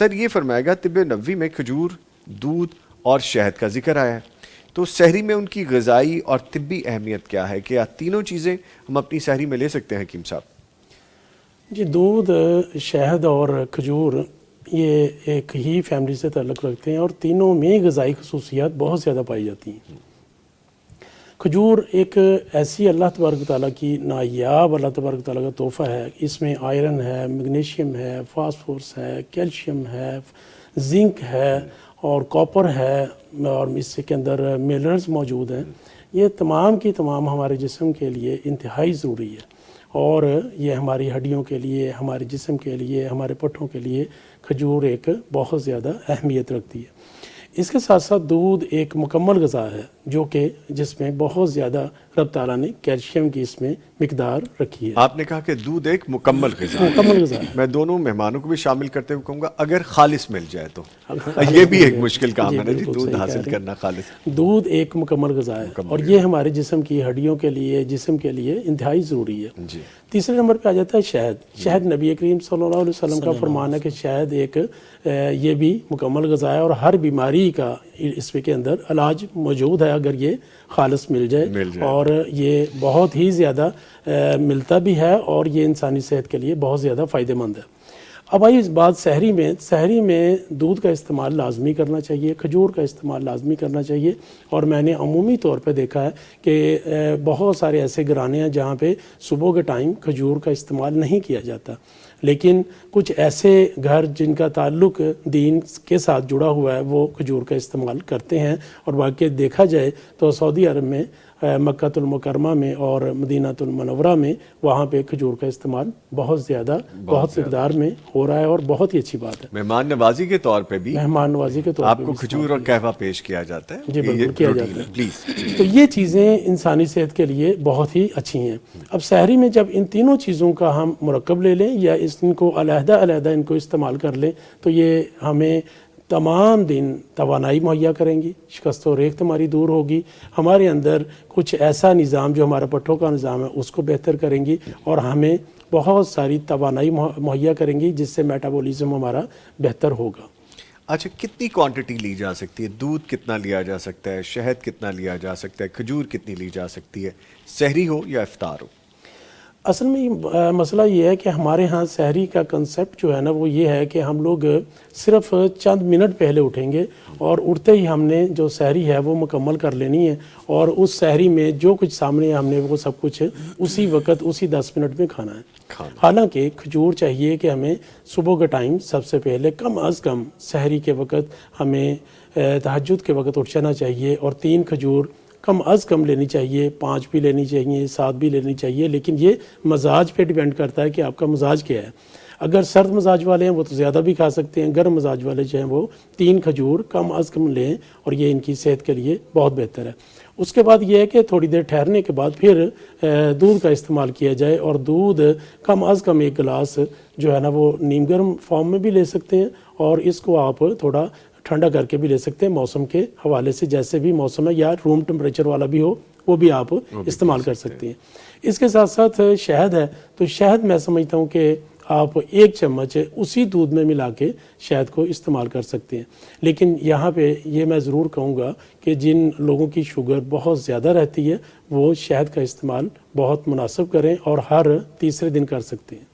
سر یہ فرمائے گا طب نبوی میں کھجور، دودھ اور شہد کا ذکر آیا ہے، تو سحری میں ان کی غذائی اور طبی اہمیت کیا ہے؟ کیا تینوں چیزیں ہم اپنی سحری میں لے سکتے ہیں حکیم صاحب؟ جی، دودھ، شہد اور کھجور یہ ایک ہی فیملی سے تعلق رکھتے ہیں اور تینوں میں غذائی خصوصیات بہت زیادہ پائی جاتی ہیں۔ کھجور ایک ایسی اللہ تبارک تعالیٰ کی نایاب اللہ تبارک تعالیٰ کا تحفہ ہے، اس میں آئرن ہے، میگنیشیم ہے، فاسفورس ہے، کیلشیم ہے، زنک ہے اور کاپر ہے، اور اس کے اندر منرلز موجود ہیں۔ یہ تمام کی تمام ہمارے جسم کے لیے انتہائی ضروری ہے، اور یہ ہماری ہڈیوں کے لیے، ہمارے جسم کے لیے، ہمارے پٹھوں کے لیے کھجور ایک بہت زیادہ اہمیت رکھتی ہے۔ اس کے ساتھ ساتھ دودھ ایک مکمل غذا ہے جو کہ جس میں بہت زیادہ رب تعالیٰ نے کیلشیم کی اس میں مقدار رکھی ہے۔ آپ نے کہا کہ دودھ ایک مکمل غذا ہے۔ مکمل غذا ہے۔ میں دونوں مہمانوں کو بھی شامل کرتے ہوئے کہوں گا اگر خالص مل جائے تو یہ بھی ایک مشکل کام ہے نا جی، دودھ حاصل کرنا خالص۔ دودھ ایک مکمل غذا ہے اور یہ ہمارے جسم کی ہڈیوں کے لیے، جسم کے لیے انتہائی ضروری ہے۔ تیسرے نمبر پہ آ جاتا ہے شہد۔ شہد نبی کریم صلی اللہ علیہ وسلم کا فرمان ہے کہ شہد ایک یہ بھی مکمل غذا ہے اور ہر بیماری کا اس کے اندر علاج موجود ہے اگر یہ خالص مل جائے، اور یہ بہت ہی زیادہ ملتا بھی ہے اور یہ انسانی صحت کے لیے بہت زیادہ فائدہ مند ہے۔ اب آئی اس بات سحری میں دودھ کا استعمال لازمی کرنا چاہیے، کھجور کا استعمال لازمی کرنا چاہیے، اور میں نے عمومی طور پہ دیکھا ہے کہ بہت سارے ایسے گھرانے ہیں جہاں پہ صبح کے ٹائم کھجور کا استعمال نہیں کیا جاتا، لیکن کچھ ایسے گھر جن کا تعلق دین کے ساتھ جڑا ہوا ہے وہ کھجور کا استعمال کرتے ہیں، اور واقعی دیکھا جائے تو سعودی عرب میں، مکہ المکرمہ میں اور مدینہ المنورہ میں وہاں پہ کھجور کا استعمال بہت زیادہ بہت مقدار میں ہو رہا ہے، اور بہت ہی اچھی بات ہے۔ مہمان نوازی کے طور پہ بھی مہمان نوازی کے طور پہ آپ کو کھجور اور قہوہ پیش کیا جاتا ہے؟ جی بالکل کیا جاتا ہے پلیز۔ تو یہ چیزیں انسانی صحت کے لیے بہت ہی اچھی ہیں۔ اب سحری میں جب ان تینوں چیزوں کا ہم مرکب لے لیں یا ان کو علیحدہ ان کو استعمال کر لیں تو یہ ہمیں تمام دن توانائی مہیا کریں گی، شکست و ریخت ہماری دور ہوگی، ہمارے اندر کچھ ایسا نظام جو ہمارا پٹھوں کا نظام ہے اس کو بہتر کریں گی، اور ہمیں بہت ساری توانائی مہیا کریں گی جس سے میٹابولزم ہمارا بہتر ہوگا۔ اچھا، کتنی کوانٹٹی لی جا سکتی ہے؟ دودھ کتنا لیا جا سکتا ہے؟ شہد کتنا لیا جا سکتا ہے؟ کھجور کتنی لی جا سکتی ہے، سحری ہو یا افطار ہو؟ اصل میں مسئلہ یہ ہے کہ ہمارے ہاں سحری کا کنسیپٹ جو ہے نا وہ یہ ہے کہ ہم لوگ صرف چند منٹ پہلے اٹھیں گے اور اٹھتے ہی ہم نے جو سحری ہے وہ مکمل کر لینی ہے، اور اس سحری میں جو کچھ سامنے ہم نے وہ سب کچھ اسی وقت اسی 10 منٹ میں کھانا ہے۔ حالانکہ کھجور چاہیے کہ ہمیں صبح کے ٹائم سب سے پہلے کم از کم سحری کے وقت ہمیں تہجد کے وقت اٹھ جانا چاہیے، اور 3 کھجور کم از کم لینی چاہیے، 5 بھی لینی چاہیے، 7 بھی لینی چاہیے، لیکن یہ مزاج پہ ڈیپینڈ کرتا ہے کہ آپ کا مزاج کیا ہے۔ اگر سرد مزاج والے ہیں وہ تو زیادہ بھی کھا سکتے ہیں، گرم مزاج والے جو ہیں وہ 3 کھجور کم از کم لیں، اور یہ ان کی صحت کے لیے بہت بہتر ہے۔ اس کے بعد یہ ہے کہ تھوڑی دیر ٹھہرنے کے بعد پھر دودھ کا استعمال کیا جائے، اور دودھ کم از کم 1 گلاس جو ہے نا وہ نیم گرم فارم میں بھی لے سکتے ہیں، اور اس کو آپ تھوڑا ٹھنڈا کر کے بھی لے سکتے ہیں موسم کے حوالے سے، جیسے بھی موسم ہے، یا روم ٹمپریچر والا بھی ہو وہ بھی آپ استعمال کر سکتے ہیں۔ اس کے ساتھ ساتھ شہد ہے، تو شہد میں سمجھتا ہوں کہ آپ 1 چمچ اسی دودھ میں ملا کے شہد کو استعمال کر سکتے ہیں، لیکن یہاں پہ یہ میں ضرور کہوں گا کہ جن لوگوں کی شوگر بہت زیادہ رہتی ہے وہ شہد کا استعمال بہت مناسب کریں اور ہر تیسرے دن کر سکتے ہیں۔